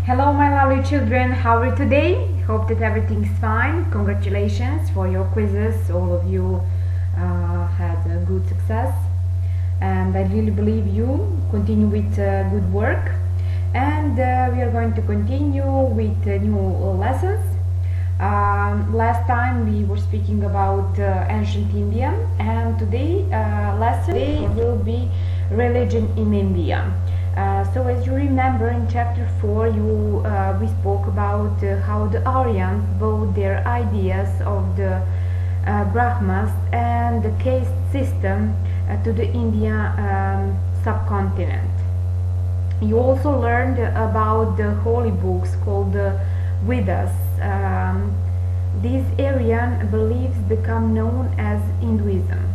Hello my lovely children, how are you today? Hope that everything's fine. Congratulations for your quizzes, all of you had a good success, and I really believe you continue with good work, and we are going to continue with new lessons. Last time we were speaking about ancient India, and today lesson will be religion in India. So as you remember, in chapter 4 we spoke about how the Aryans brought their ideas of the Brahmas and the caste system to the India subcontinent. You also learned about the holy books called the Vedas. These Aryan beliefs become known as Hinduism.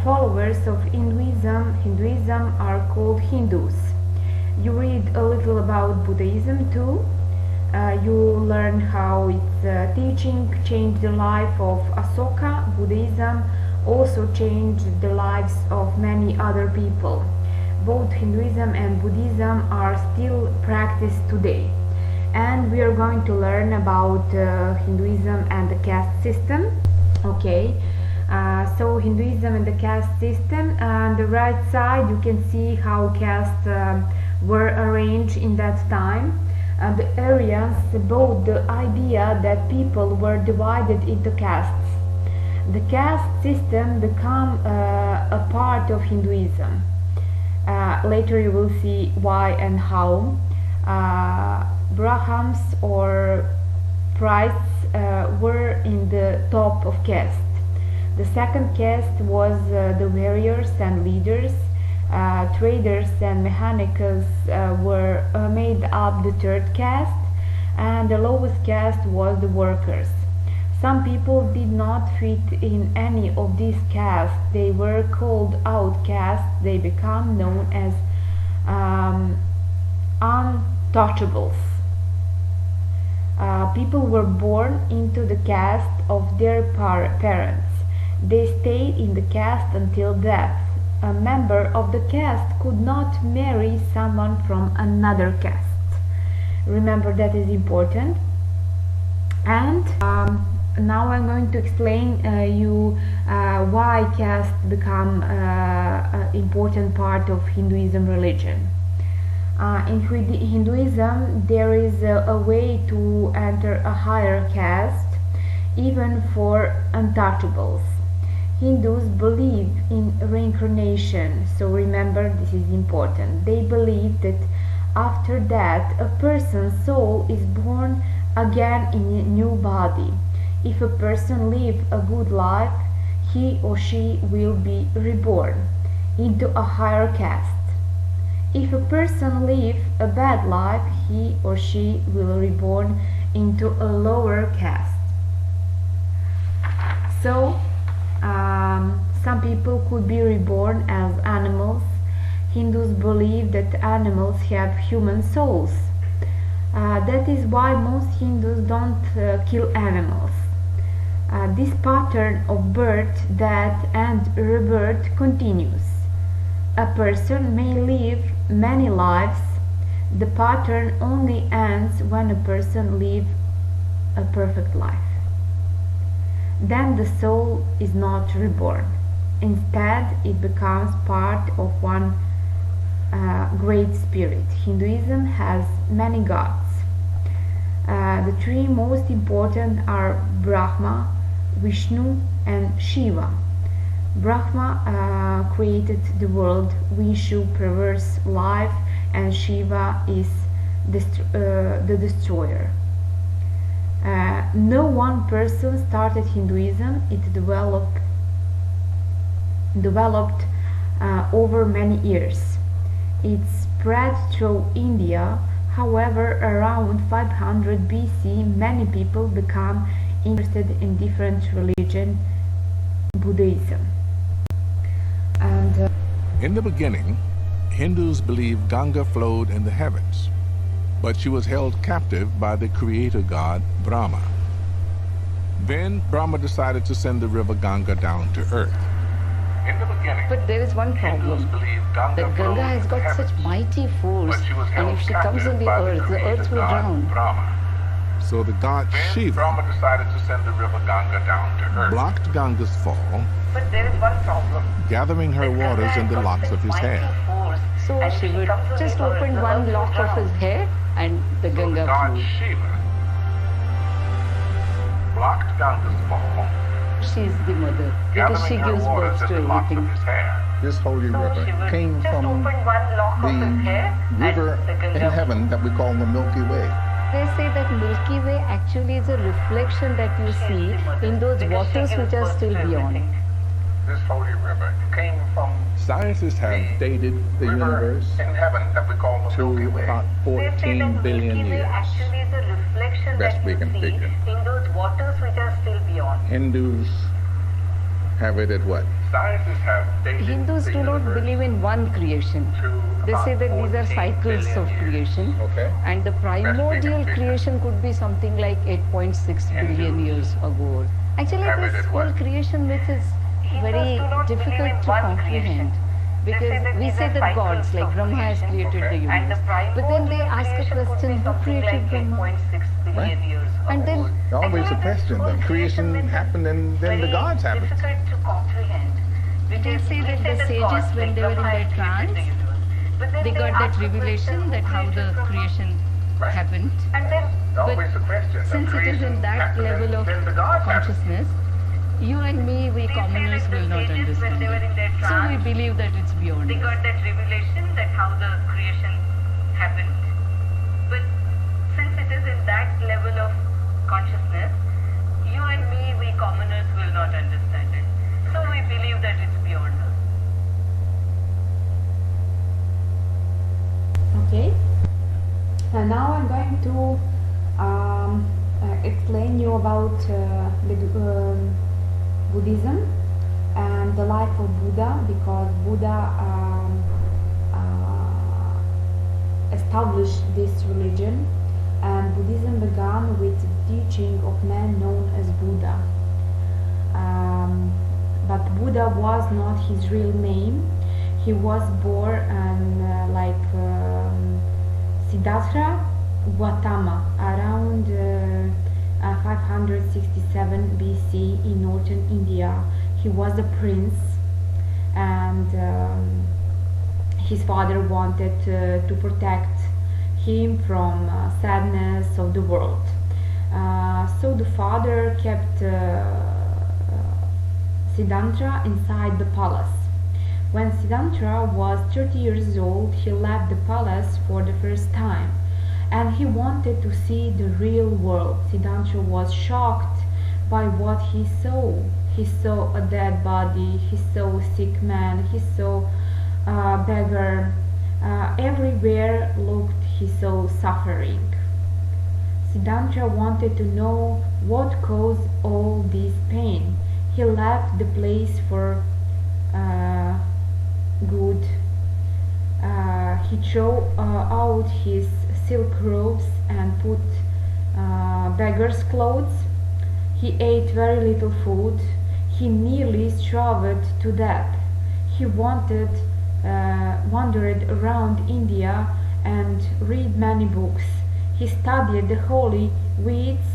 Followers of Hinduism are called Hindus. You read a little about Buddhism too. You learn how its teaching changed the life of Asoka. Buddhism also changed the lives of many other people. Both Hinduism and Buddhism are still practiced today. And we are going to learn about Hinduism and the caste system. Okay. So Hinduism and the caste system. On the right side you can see how castes were arranged in that time. The Aryans brought the idea that people were divided into castes. The caste system became a part of Hinduism. Later you will see why and how. Brahmins or priests were in the top of caste. The second caste was the warriors and leaders. Traders and mechanics were made up the third caste, and the lowest caste was the workers. Some people did not fit in any of these castes. They were called outcasts. They became known as untouchables. People were born into the caste of their parents. They stayed in the caste until death. A member of the caste could not marry someone from another caste. Remember, that is important. And now I'm going to explain you why caste become an important part of Hinduism religion. In Hinduism, there is a way to enter a higher caste, even for untouchables. Hindus believe in reincarnation, so remember, this is important. They believe that after death a person's soul is born again in a new body. If a person lives a good life, he or she will be reborn into a higher caste. If a person lives a bad life, he or she will be reborn into a lower caste. So some people could be reborn as animals. Hindus believe that animals have human souls. That is why most Hindus don't kill animals. This pattern of birth, death and rebirth continues. A person may live many lives. The pattern only ends when a person lives a perfect life. Then the soul is not reborn. Instead, it becomes part of one great spirit. Hinduism has many gods. The three most important are Brahma, Vishnu and Shiva. Brahma created the world, Vishnu preserves life, and Shiva is the destroyer. No one person started Hinduism. It developed over many years. It spread through India. However, around 500 BC, many people became interested in different religions, Buddhism. And in the beginning, Hindus believed Ganga flowed in the heavens, but she was held captive by the creator god Brahma. Then Brahma decided to send the river Ganga down to earth. In the beginning, but there is one problem. Hindus believed Ganga That Ganga has got such mighty force, But she was and held if she comes captive on the by earth creator will god drown. Brahma. So the god Then Shiva Brahma decided to send the river Ganga down to earth. blocked Ganga's fall, But there is one problem. gathering her That Ganga waters in has the got locks of this his mighty hair. force, So and if she she would comes on just the earth, open the one earth will lock of his drown. hair and the So the Ganga god flowed. Shiva blocked Ganga's fall, She is the mother because she gathering her gives waters birth in to the locks of everything. his hair. This holy So river she would came just from open one lock of his hair the river and the in Ganga heaven that we call the Milky Way. They say that Milky Way actually is a reflection that you see in those waters which are still beyond. This holy river came from Scientists have dated the river universe in heaven that we call the Milky to Way. about 14 billion years. Actually is a reflection Best that we you can see figure. in those waters which are still beyond. Hindus have it at what? Scientists have dated Hindus the do not universe believe in one creation. to They say about that these are 14 cycles billion of years. creation, Okay. and the primordial figure. creation could be something like 8.6 billion years ago. Actually, Have it this at whole what? creation myth is very do not believe in difficult to one comprehend. creation. They Because say that we these say are that gods cycles like of Brahma has creation, created the and the universe. But then they primordial ask a creation could question, be who something created like Brahma? 8.6 billion Right. years And ago. then Always a Actually, question this then. whole Creation myth is happened and then the very gods happened. difficult to comprehend. They Because say we that the gods, sages, when like they were in Brahma their has created trance, the universe. But then they got that ask the revelation question, that who how the created Brahma? creation Right. happened. And then always the question. Since it is in that level of consciousness, you and me, we commoners will not understand it. So we believe that it's beyond They us. got that revelation that how the creation happened. But since it is in that level of consciousness, you and me, we commoners will not understand it. So we believe that it's beyond us. Okay, and now I'm going to explain you about Buddhism and the life of Buddha, because Buddha established this religion, and Buddhism began with the teaching of man known as Buddha. But Buddha was not his real name. He was born Siddhartha Gautama around 567 BC in northern India. He was a prince, and his father wanted to protect him from sadness of the world. So the father kept Siddhartha inside the palace. When Siddhartha was 30 years old, he left the palace for the first time, and he wanted to see the real world. Siddhartha was shocked by what he saw. He saw a dead body, he saw a sick man, he saw a beggar. Everywhere looked, he saw suffering. Siddhartha wanted to know what caused all this pain. He left the place for good. He threw out his silk robes and put beggar's clothes. He ate very little food. He nearly starved to death. He wandered around India and read many books. He studied the holy Vedas,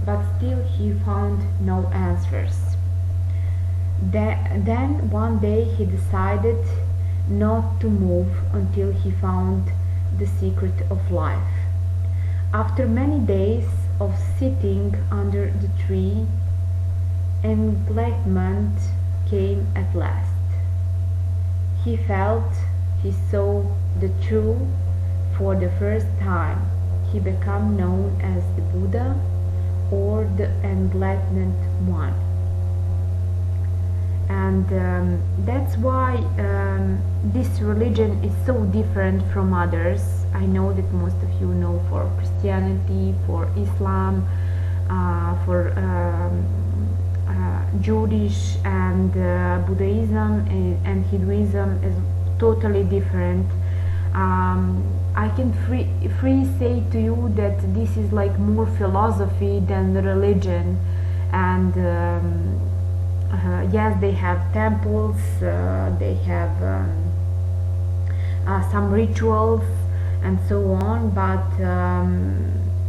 but still he found no answers. Then one day he decided not to move until he found the secret of life. After many days of sitting under the tree, enlightenment came at last. He felt, he saw the truth for the first time. He became known as the Buddha or the Enlightened One. And that's why this religion is so different from others. I know that most of you know for Christianity, for Islam, for Jewish and Buddhism and Hinduism is totally different. I can free say to you that this is like more philosophy than religion, and yes, they have temples, they have some rituals and so on, but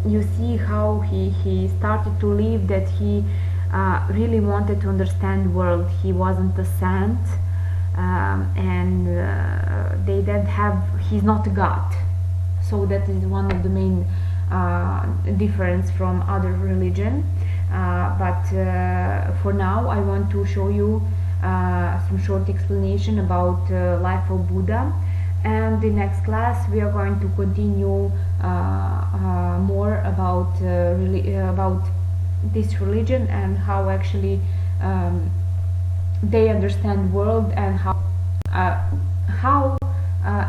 you see how he started to live, that he really wanted to understand the world. He wasn't a saint, and they didn't have, he's not a god. So that is one of the main difference from other religion. But for now I want to show you some short explanation about life of Buddha, and in next class we are going to continue more about this religion and how actually they understand the world, and how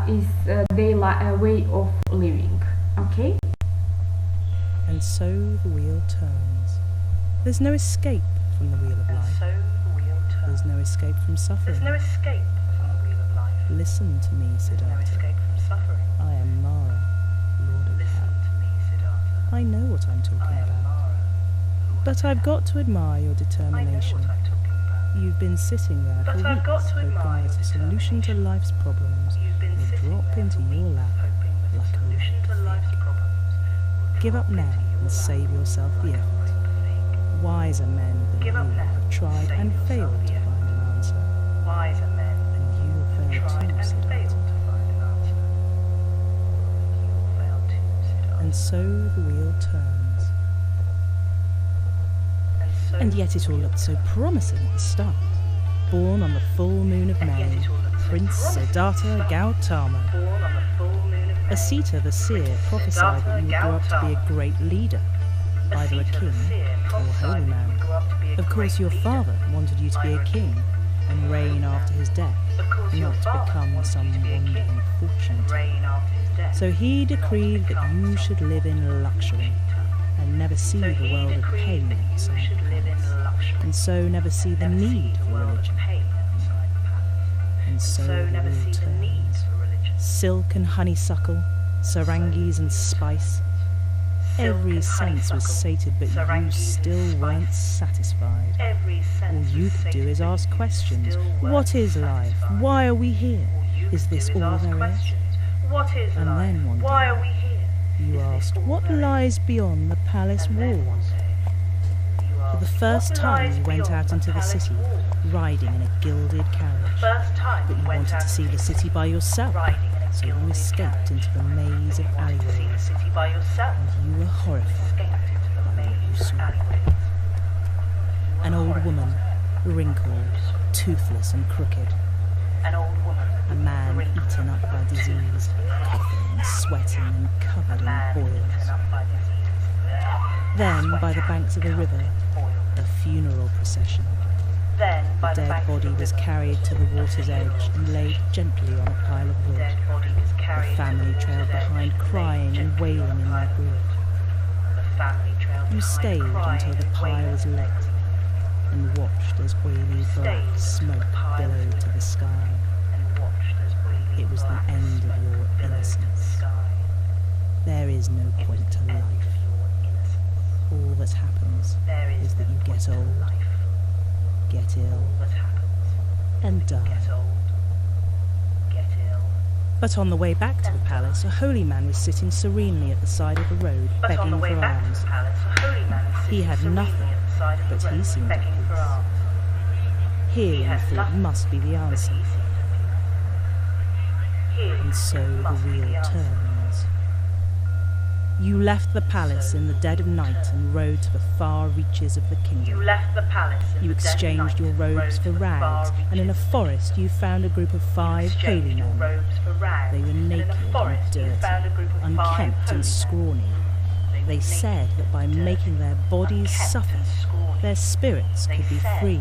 is their way of living. Okay? And so the wheel turns. There's no escape from the wheel of life. There's no escape from suffering. Listen to me, Siddhartha. I am Mara, Lord of Hell. I know what I'm talking about. But I've got to admire your determination. You've been sitting there for weeks hoping that a solution to life's problems will drop into your lap like a ripe fig. Give up now and save yourself the effort. Wiser men than you have tried and failed to find an answer. And you will fail too, Siddhartha. And so the wheel turns. And yet it all looked so promising at the start. Born on the full moon of May, Prince Siddhartha Gautama. Asita the seer prophesied that you would grow up to be a great leader, either a king or a holy man. Of course, your father wanted you to be a king and reign after his death, not to become some wandering fortune teller. So he decreed that you should live in luxury and never see the world of pain inside the palace, and so never see the need for religion. And so the wheel turns. Silk and honeysuckle, sarangis and spice. Every sense was sated, but you still weren't satisfied. All you could do is ask questions. What is life? Why are we here? Is this all there is? And then one day, you asked, what lies beyond the palace walls? For the first time you went out into the city, riding in a gilded carriage. But you wanted to see the city by yourself, so you escaped into the maze of alleyways, and you were horrified by what you saw. An old woman, wrinkled, toothless and crooked. A man eaten up by disease, coughing, sweating and covered in boils. Then, by the banks of a river, a funeral procession. The dead body was carried to the water's edge and laid gently on a pile of wood. The family trailed behind, crying and wailing in their grief. You stayed until the pile was lit and watched as oily black smoke billowed to the sky. It was the end of your innocence. There is no point to life. All that happens is that you get old, get ill, and die. But on the way back to the palace, a holy man was sitting serenely at the side of the road, begging for alms. He had nothing, but he seemed at peace. Here, you thought, must be the answer. And so the wheel turns. You left the palace in the dead of night and rode to the far reaches of the kingdom. You exchanged your robes for rags, and in a forest you found a group of 5 holy men. They were naked and dirty, unkempt and scrawny. They said that by making their bodies suffer, their spirits could be free.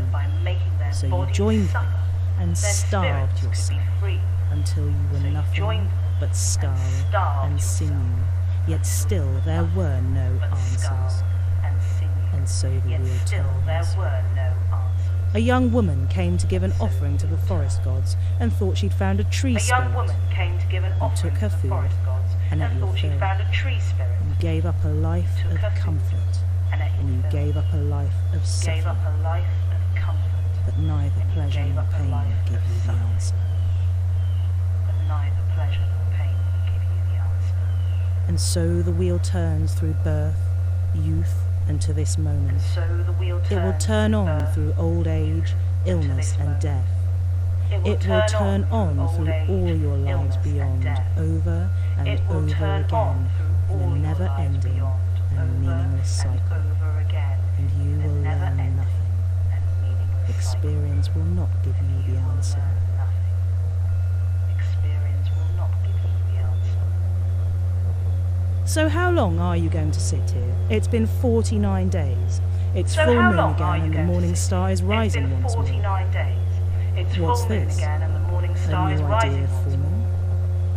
So you joined them and starved yourself until you were nothing but skull and sinew. Yet still there were no answers. And so the wheel turns. A young woman came to give an offering to the forest gods and thought she'd found a tree spirit. You took her food and ate your fill. You gave up a life of comfort, and you gave up a life of suffering. But neither pleasure nor pain will give you the answer. pleasure nor pain will give you the answer. And so the wheel turns through birth, youth, and to this moment. And so the wheel It will turns turn through on birth, through old age, illness, this and moment. death. It will turn on old through age, all your lives illness, and beyond, death. over and It will over turn again, on through in all a your lives never-ending beyond, and over meaningless and cycle. over again, And you in a will learn never-ending nothing. and meaningless Experience will not give cycle. you the will answer. learn nothing. Experience will not give you the answer. So how long are you going to sit here? It's been 49 days. It's So full how moon long are again you and the going to morning sit star here? is rising It's been once more. 49 days. It's What's full moon this? again and the morning star A is new rising idea once for me? more.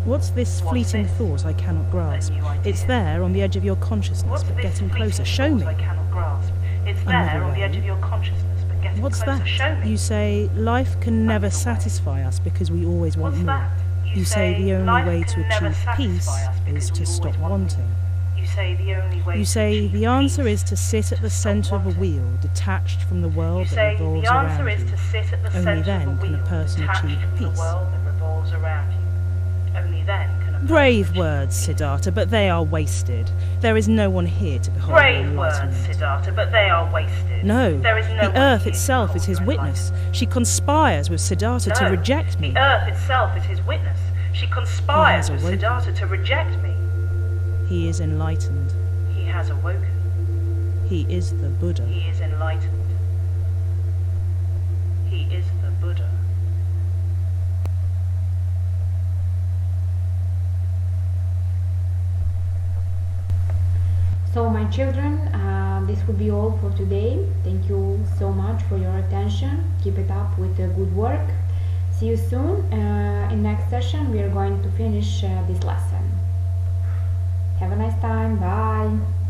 What's this What's fleeting this? thought I cannot grasp? new idea. It's there on the edge of your consciousness, What's but this getting closer. fleeting Show thought me. I cannot grasp. It's Another there on the way. edge of your consciousness, but getting What's closer. that? Show me. You say life can never Another way. satisfy us because we always want What's more. that? You say the only life way can to never achieve peace satisfy us because is to we stop always want wanting. more. You say the only way You to say achieve the answer peace is to sit at the is to stop centre of a wanting. wheel, detached from the You world that say revolves the answer around is you. to sit at the Only centre then of a can a wheel, person detached achieve from the peace. world that revolves around you. Only then can a person Brave achieve words, peace. Siddhartha, but they are wasted. There is no one here to behold your Brave words, enlightenment. Siddhartha, but they are wasted. No, There is no the one earth here to itself is behold his your witness. She conspires with Siddhartha to No, reject me. The earth itself is his witness. She conspires He has with awoken. Siddhartha to reject me. He is enlightened. He has awoken. He is the Buddha. He is enlightened. He is the Buddha. So my children, this would be all for today. Thank you so much for your attention. Keep it up with the good work. See you soon. In next session we are going to finish this lesson. Have a nice time. Bye.